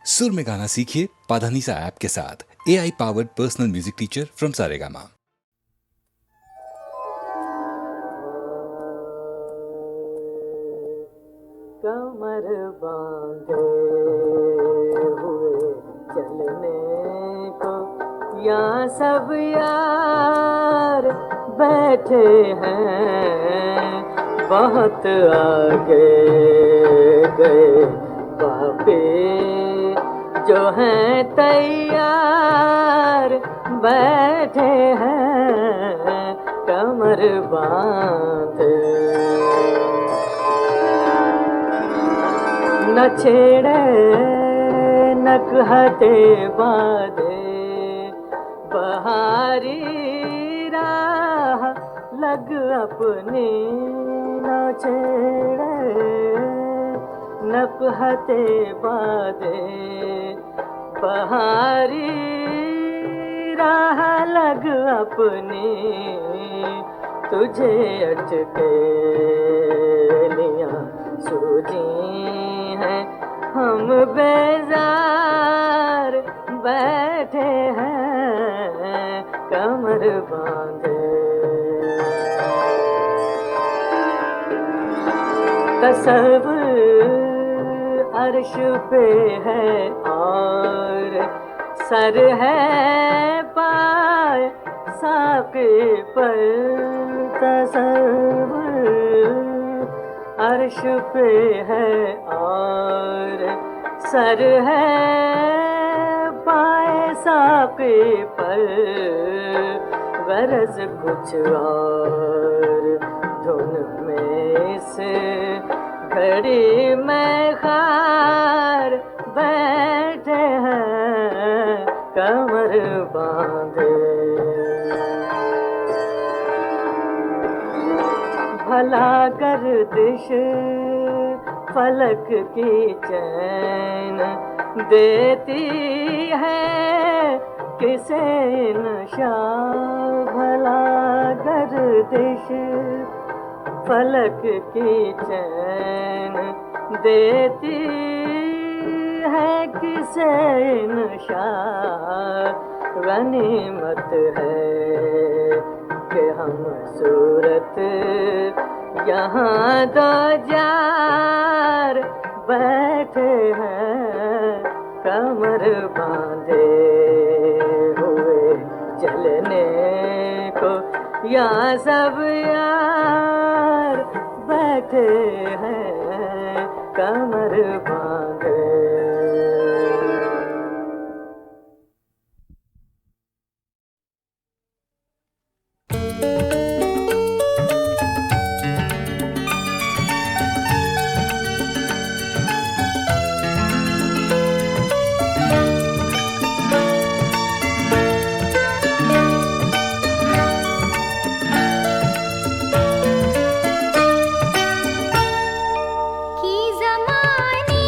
सुर में गाना सीखिए पाधानीसा ऐप के साथ। AI powered personal music teacher from Saregama. कमर बांधे हुए चलने को या सब यार बैठे हैं, बहुत आगे गए पापी जो हैं तैयार बैठे हैं कमर बांधे। न छेड़े न कहते बादे बहारी राह लग अपनी, न छेड़े न कहते बादे बहारी राह लग अपनी, तुझे अटके लिया सूझी हैं, हम बेजार बैठे हैं कमर बांधे। तसव्वुर अर्श पे है और सर है पाए साक़े पर, तसव्वुर अर्श पे है और सर है पाए साक़े पर, गरज कुछ और धुन में से घड़ी में खार बैठे हैं कमर बांधे। भला गर्दिश फलक की चैन देती है किसे नशा, भला गर्दिश फलक की चैन देती है किसे नशा, गनीमत है कि हम सूरत यहाँ दो जार बैठे हैं कमर बांधे हुए चलने को या सब यार बैठे हैं कमर बांधे। की ज़माने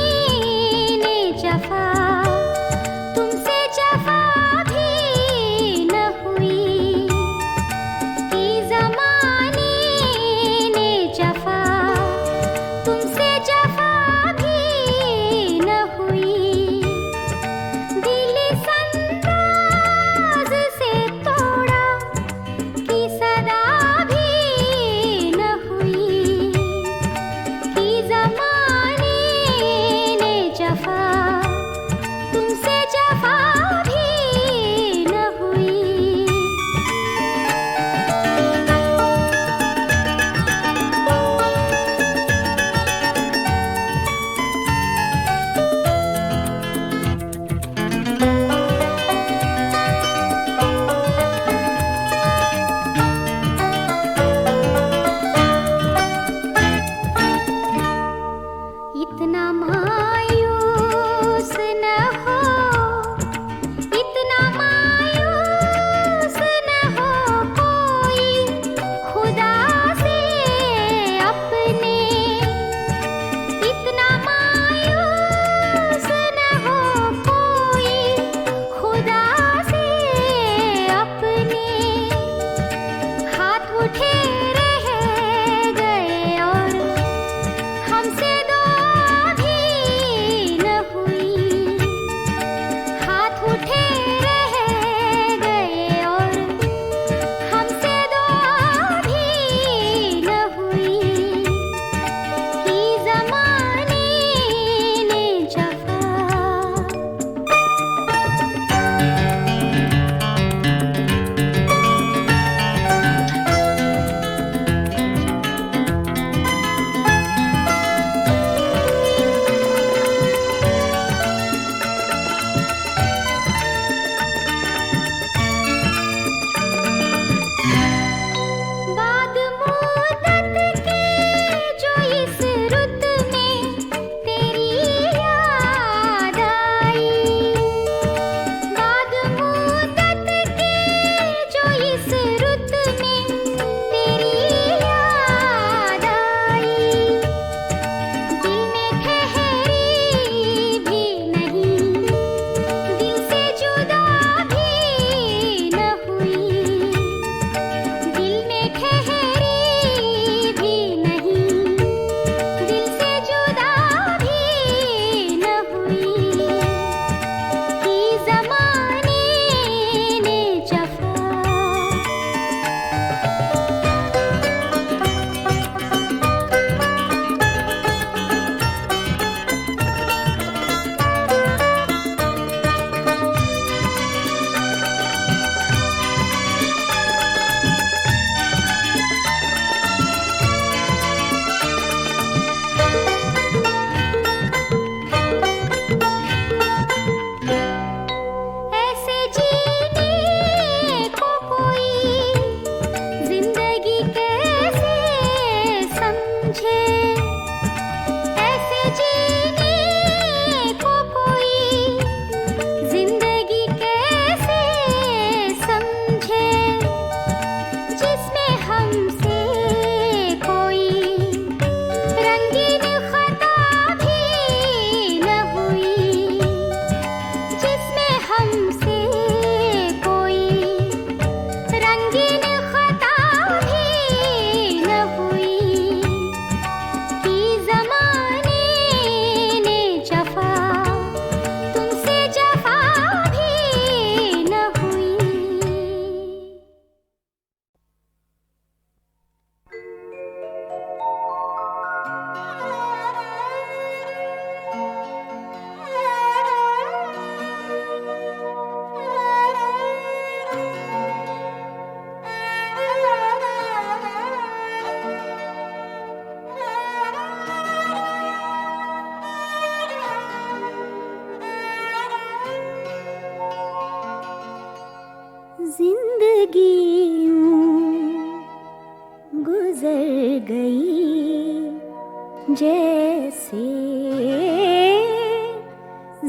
जैसे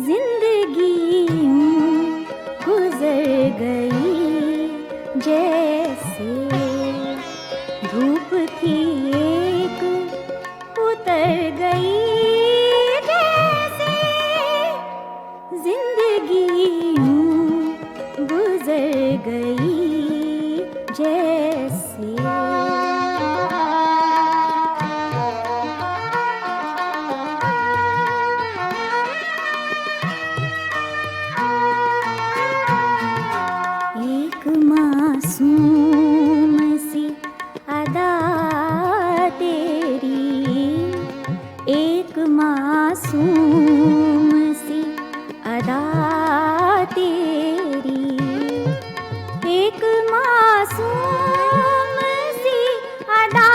जिंदगी यूं गुजर गई, जैसे धूप थी एक उतर गई, जैसे जिंदगी यूं गुजर गई, जैसे एक मासूम सी अदा तेरी, एक मासूम सी अदा तेरी, एक मासूम सी अदा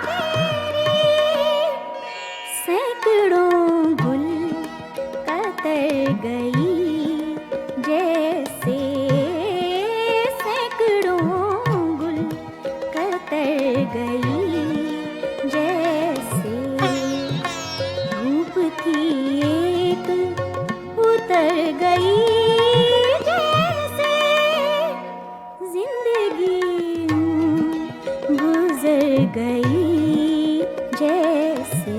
तेरी, सैकड़ों गुल कतर गई, जैसे गई, जैसे धूप थी एक उतर गई, जैसे जिंदगी गुजर गई, जैसे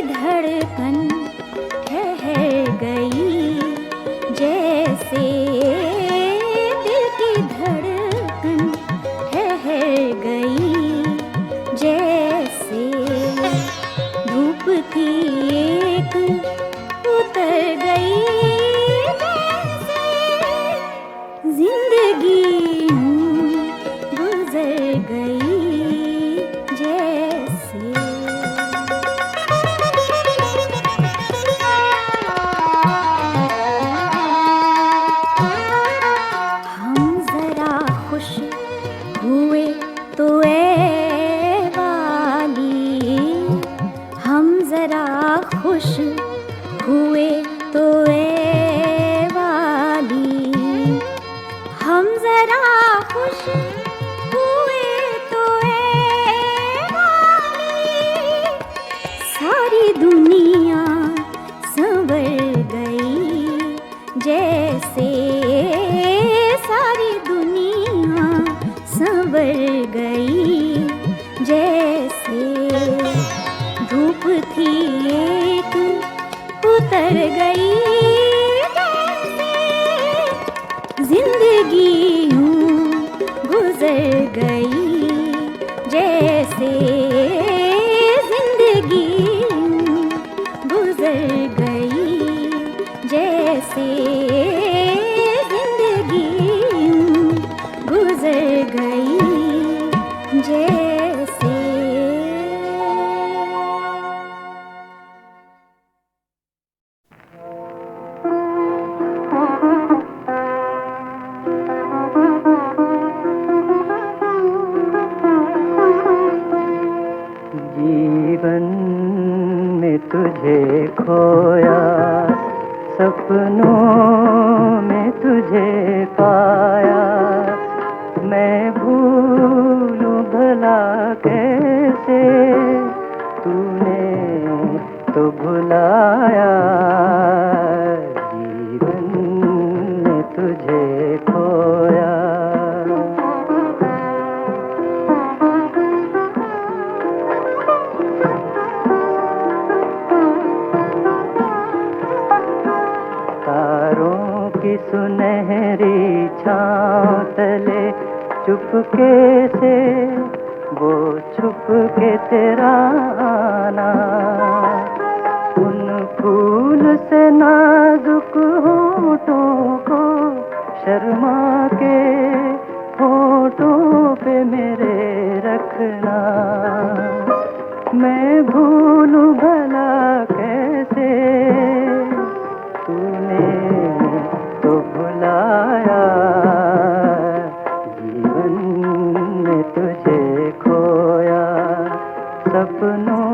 धड़कन ठहर गई, जैसे दिल की धड़कन ठहर गई, जैसे धूप थी एक उतर गई, जैसे जिंदगी गुजर गई, जैसे हुए तो ए वाली, हम जरा खुश हुए तो ए वाली, हम जरा खुश हुए तो ए वाली, सारी दुनिया संवर गई, जैसे सारी दुनिया संवर गई, जैसे धूप थी एक उतर गई, जैसे जिंदगी यूं गुजर गई, जैसे जिंदगी यूं गुजर गई, जैसे जिंदगी यूं गुजर गई, जैसे जीवन में तुझे खोया, सपनों में तुझे पाया, मैं भूलूं भला कैसे, तूने तो भुलाया, जीवन में तुझे खोया। तारों की सुनहरी छाँव तले चुपके से वो छुप के तेरा जाना। उन फूल से नाजुक होठों को शर्मा के होठों पे मेरे रखना। मैं भूलूं भला कैसे, तूने तो भुलाया। जीवन में तुझे खोया, सपनों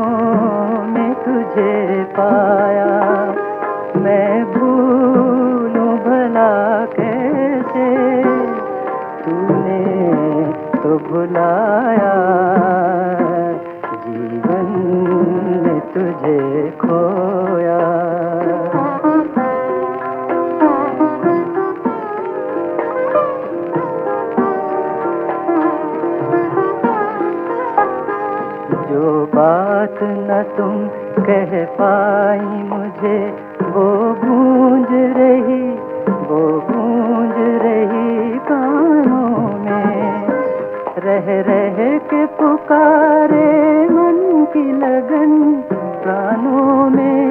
में तुझे पाया। मैं भूलूं भला कैसे, तूने तो भुलाया। जीवन में तुझे खोया। जो बात न तुम कह पाई मुझे, वो गूंज रही, वो गूंज रही कानों में। रह रह के पुकारे मन की लगन प्राणों में।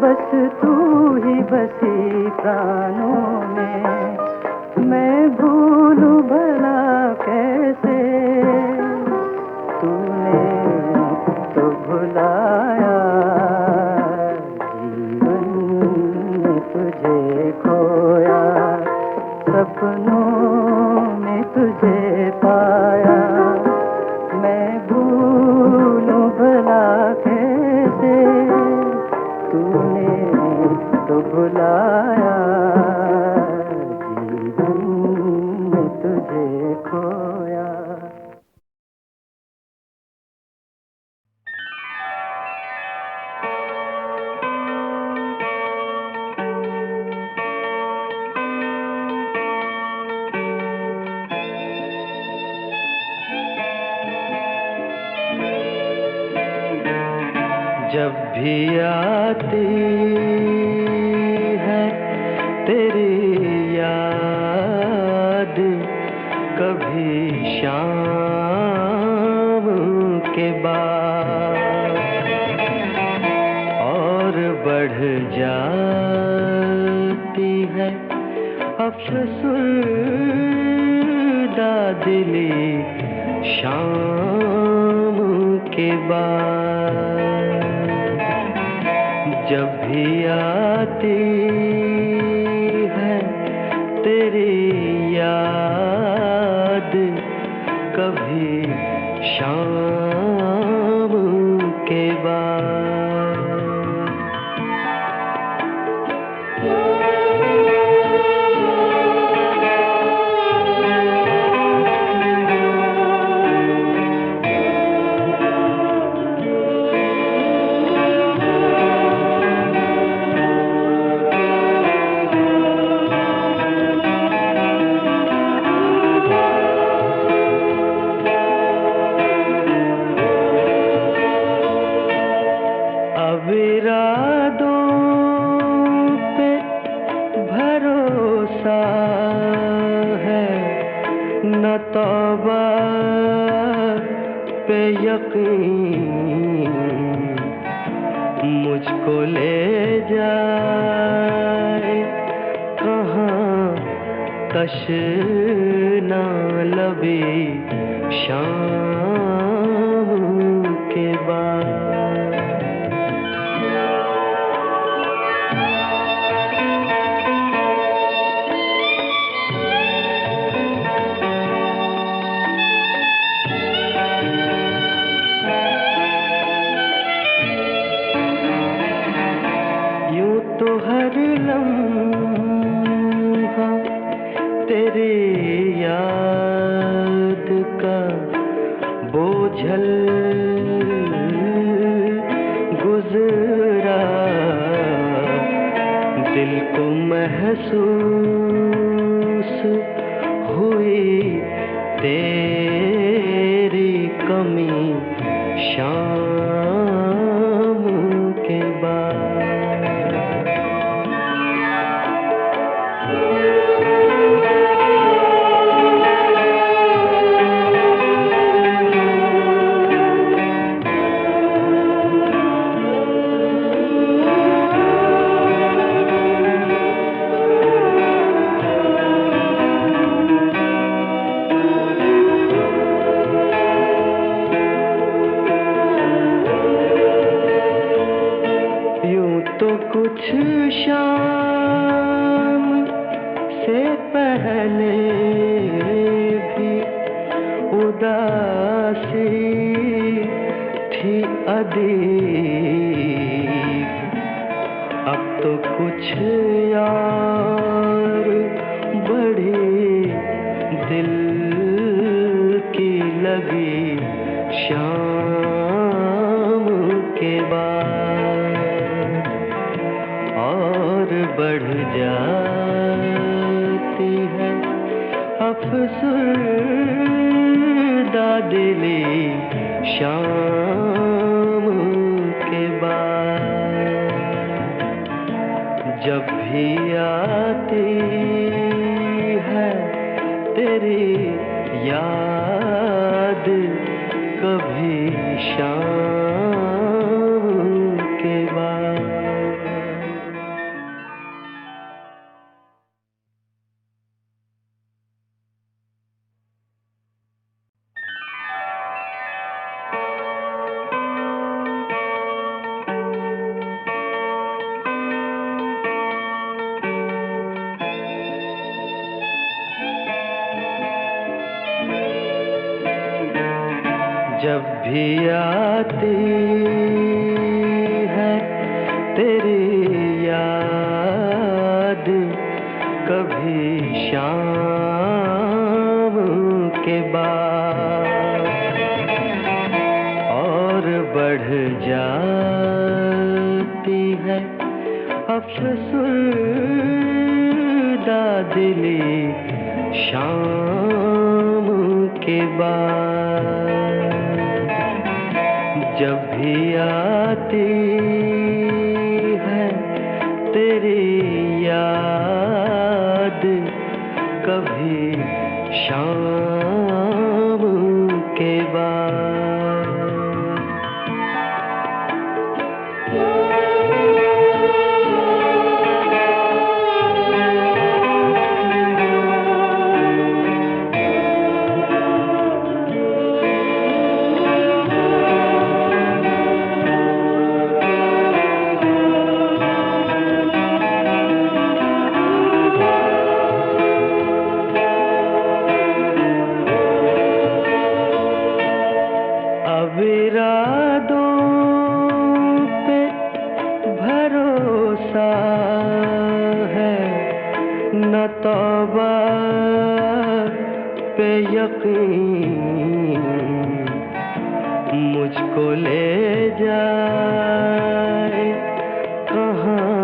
बस तू ही बसी प्राणों में। मैं भूलूं भला कैसे, तूने तो भुलाया। जीवन में तुझे खोया, सपनों में तुझे पाया। मैं भूलूं भला कैसे, तूने तो भुलाया। जीवन में तुझे खोया। जब भी आती है तेरी याद, कभी शाम के बाद, और बढ़ जाती है अफसुर्दा दिली शाम के बाद। जब भी आती है तेरी याद, कभी शाम के बाद। अब इरादों पे भरोसा है, न तौबा पे यकीन। मुझको ले जाए कहाँ तशना लबी शाम के बाद। यूं तो हर लम्हा तेरी याद का बोझल गुजरा। दिल को महसूस हुई तेरी कमी शाम के बाद। पहले भी उदासी थी अदीब, अब तो कुछ यार बड़ी दिल की लगी शाम के बाद और बढ़ जाती है अफसरदा दिली शाम के बाद। जब भी आती है तेरी याद कभी शाम के बाद। जब भी आती है तेरी याद कभी शाम के बाद और बढ़ जाती है अफसरदा दिली शाम के बाद। जब भी आती है तेरी याद कभी शाम के बाद। अब इरादों पे भरोसा है न तौबा पे यकीन, मुझको ले जाए कहाँ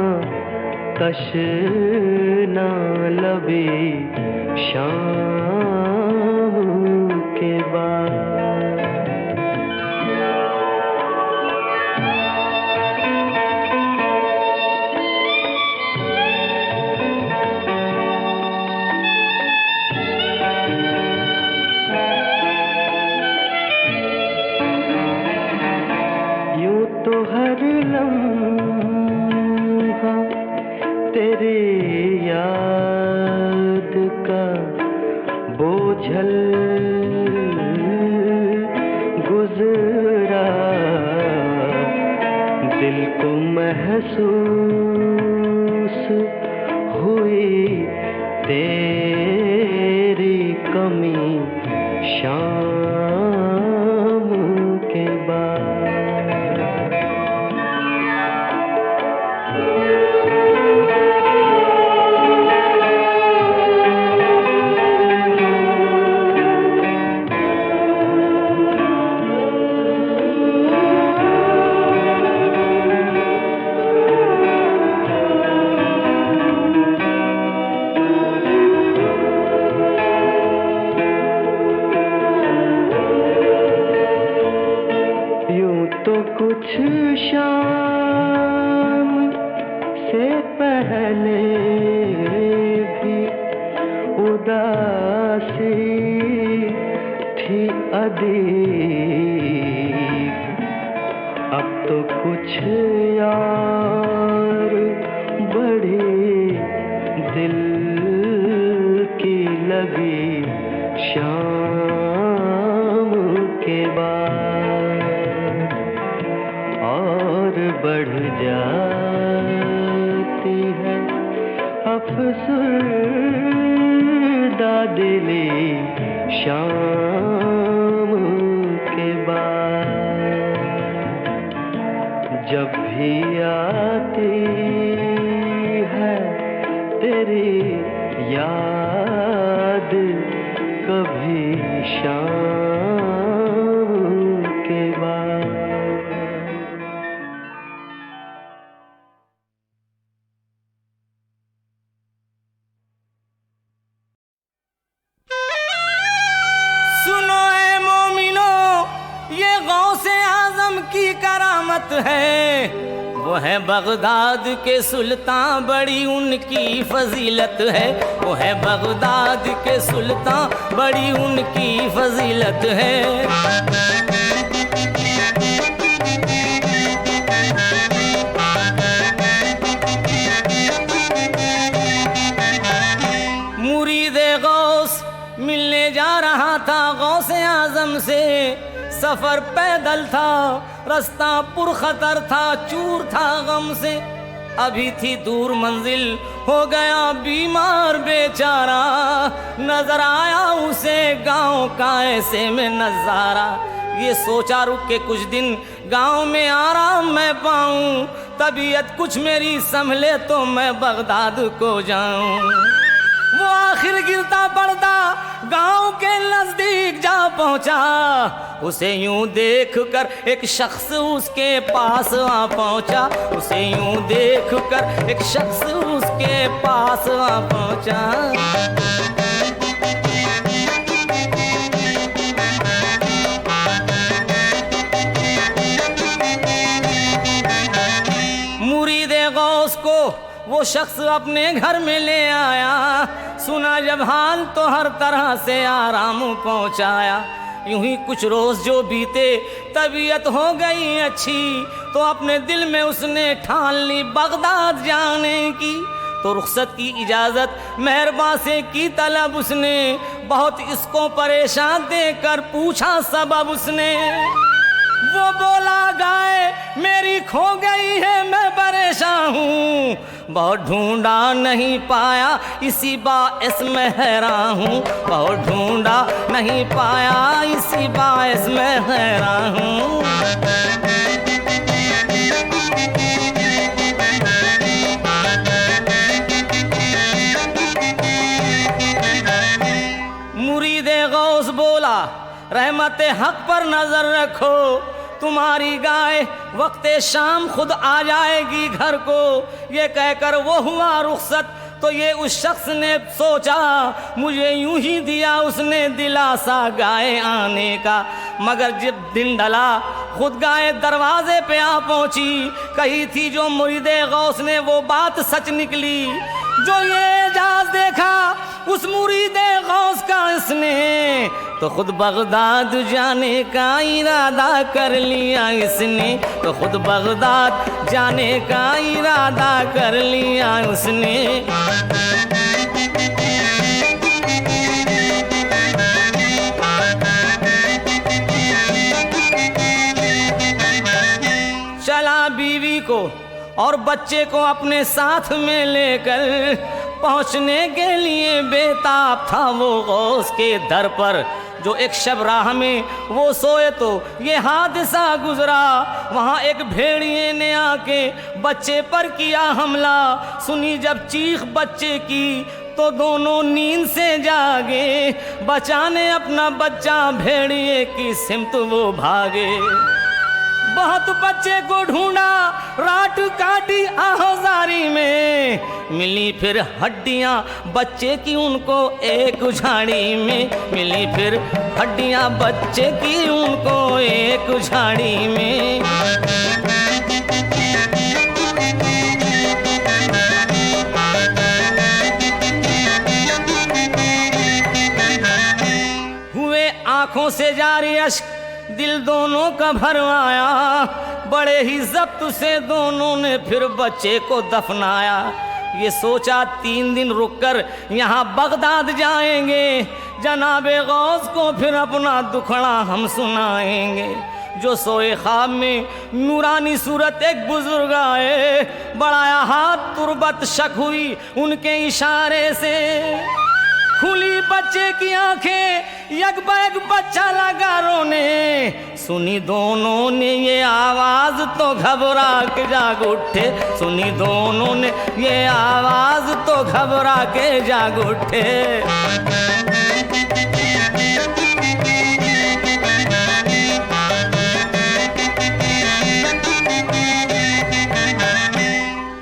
तशना लबी शाम के बाद। यूं तो हर लम्हा तेरी याद का बोझल गुजरा, दिल को महसूस हुई तेरी कमी शाम के बाद। तो कुछ शाम से पहले भी उदासी थी अदीब, अब तो कुछ यार बड़ी दिल की लगी शाम के बाद और बढ़ जाती है अफसरदा खुदा दिली शाम के बाद जब भी आती है तेरी याद कभी शाम के बाद। सुनो ए मोमिनो, ये गौसे आजम की करामत है। वो है बगदाद के सुल्तान, बड़ी उनकी फजीलत है। वो है बगदाद के सुल्तान, बड़ी उनकी फजीलत है। मुरीदे गौस मिलने जा रहा था गौसे आजम से। सफर पैदल था, रास्ता पुरखतर था, चूर था गम से। अभी थी दूर मंजिल, हो गया बीमार बेचारा। नजर आया उसे गांव का ऐसे में नजारा। ये सोचा रुक के कुछ दिन गांव में आराम मैं पाऊं। तबीयत कुछ मेरी संभले तो मैं बगदाद को जाऊं। वो आखिर गिरता पड़ता गांव के नजदीक जा पहुंचा। उसे यूं देख कर एक शख्स उसके पास आ पहुंचा। उसे यूं देख कर एक शख्स उसके पास आ पहुंचा। मुरीदे गौस को वो शख्स अपने घर में ले आया। सुना जब हाल तो हर तरह से आराम पहुंचाया। यूं ही कुछ रोज जो बीते तबीयत हो गई अच्छी। तो अपने दिल में उसने ठान ली बगदाद जाने की। तो रुखसत की इजाजत मेहरबा से की तलब उसने। बहुत इसको परेशान देकर पूछा सबब उसने। वो बोला गाय मेरी खो गई है, मैं परेशान हूँ। बहुत ढूंढा नहीं पाया, इसी बाइस में हैरान हूँ। बहुत ढूंढा नहीं पाया, इसी बाइस में हैरान हूँ। मुरीदे गौस बोला रहमत हक पर नजर रखो। तुम्हारी गाय वक्ते शाम खुद आ जाएगी घर को। ये कहकर वो हुआ रुखसत। तो ये उस शख्स ने सोचा मुझे यूं ही दिया उसने दिलासा गाय आने का। मगर जब दिन ढला खुद गाय दरवाजे पे आ पहुंची। कही थी जो मुरीदे गौस ने वो बात सच निकली। जो ये एजाज देखा उस मुरीदे गौस का इसने, तो खुद बगदाद जाने का इरादा कर लिया इसने। तो खुद बगदाद जाने का इरादा कर लिया उसने। चला बीवी को और बच्चे को अपने साथ में लेकर पहुंचने के लिए बेताब था वो गौस के दर पर। जो एक शब राह में वो सोए तो ये हादसा गुजरा। वहाँ एक भेड़िए ने आके बच्चे पर किया हमला। सुनी जब चीख बच्चे की तो दोनों नींद से जागे। बचाने अपना बच्चा भेड़िए की सिमत वो भागे। बहुत बच्चे को ढूंढा रात काटी आहोजारी में। मिली फिर हड्डियां बच्चे की उनको एक झाड़ी में। मिली फिर हड्डियां बच्चे की उनको एक झाड़ी में। हुए आंखों से जारी अश्क, दिल दोनों का भरवाया। बड़े ही जब्त से दोनों ने फिर बच्चे को दफनाया। ये सोचा 3 दिन रुककर यहाँ बगदाद जाएंगे। जनाबे गौस को फिर अपना दुखड़ा हम सुनाएंगे। जो सोए ख्वाब में नूरानी सूरत एक बुजुर्ग आए। बढ़ाया हाथ तुरबत शक हुई उनके इशारे से। खुली बच्चे की आंखें, यक बैग बच्चा लगा रोने। सुनी दोनों ने ये आवाज तो घबरा के जाग उठे। सुनी दोनों ने ये आवाज तो घबरा के जाग उठे।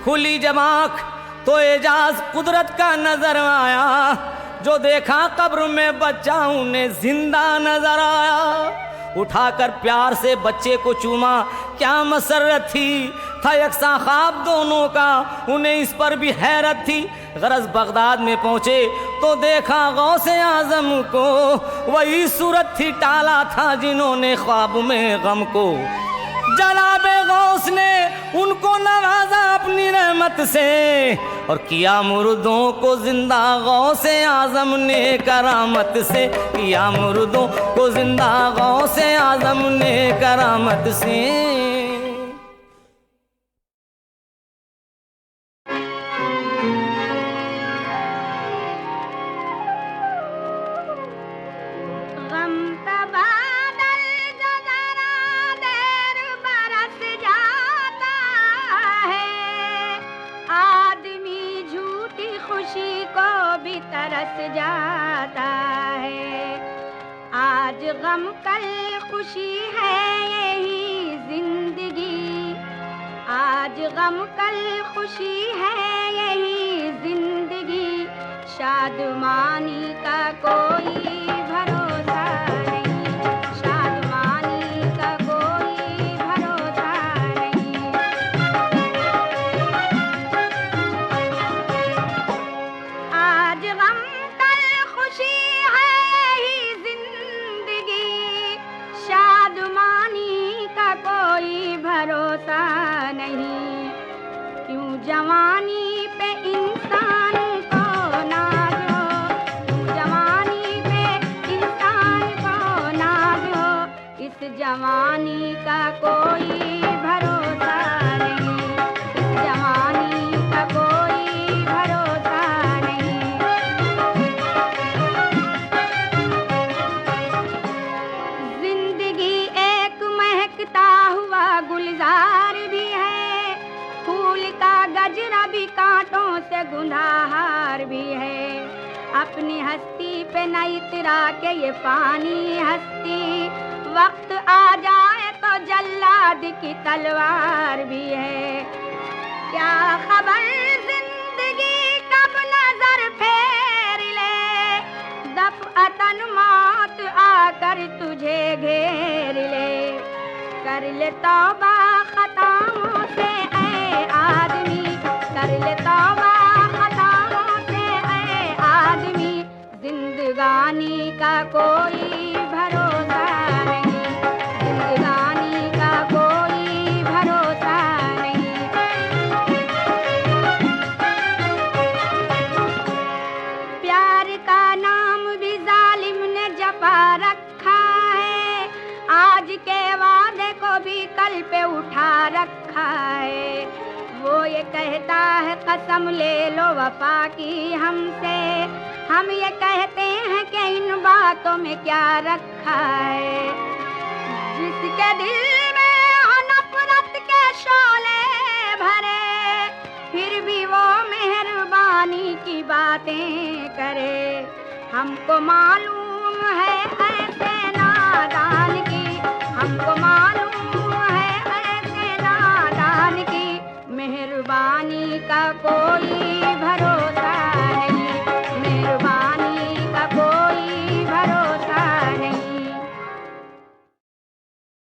खुली जब आँख तो एजाज कुदरत का नजर आया। जो देखा कब्र में बच्चा उन्हें जिंदा नजर आया। उठाकर प्यार से बच्चे को चूमा, क्या मसरत थी। था यकसा ख्वाब दोनों का, उन्हें इस पर भी हैरत थी। गरज बगदाद में पहुंचे तो देखा गौसे आजम को। वही सूरत थी, टाला था जिन्होंने ख्वाब में गम को। जनाबे गौस ने उनको नवाजा अपनी रहमत से और किया मुर्दों को जिंदा। गौसे आजम ने करामत से किया मुर्दों को जिंदा। गौसे आजम ने करामत से। तरस जाता है। आज गम कल खुशी है यही जिंदगी। आज गम कल खुशी है यही जिंदगी। शादमानी का कोई भरोसा नहीं। शादमानी का कोई भरोसा नहीं। आज गम कल खुशी है यही जिंदगी। शादमानी का कोई भरोसा नहीं। क्यों जवानी पे इंसान को नाज हो। क्यों जवानी पे इंसान को नाज हो। इस जवानी का कोई भरोसा नहीं। इस जवानी का कोई भरोसा नहीं। जिंदगी एक महकता हुआ गुलजार भी है। फूल का गजरा भी कांटों से गुनाहार भी है। अपनी हस्ती पे न इतरा के ये पानी हस्ती। वक्त आ जाए तो जल्लाद की तलवार भी है। क्या खबर जिंदगी कब नजर फेर ले। दफअतन मौत आकर तुझे घेर ले। कर ले तौबा खताओं से ऐ आदमी। कर ले तौबा खताओं से ऐ आदमी। जिंदगानी का कोई भरोसा नहीं। जिंदगानी का कोई भरोसा नहीं। प्यार का नाम भी जालिम ने जपा रखा है। आज के वादे को भी कल पे उठा रखा है। वो ये कहता है कसम ले लो वफा की हमसे। हम ये कहते हैं कि इन बातों में क्या रखा है। जिसके दिल में हो नफरत के शोले भरे। फिर भी वो मेहरबानी की बातें करे। हमको मालूम है ऐसे नादान की। हमको मालूम है ऐसे नादान की। मेहरबानी का कोई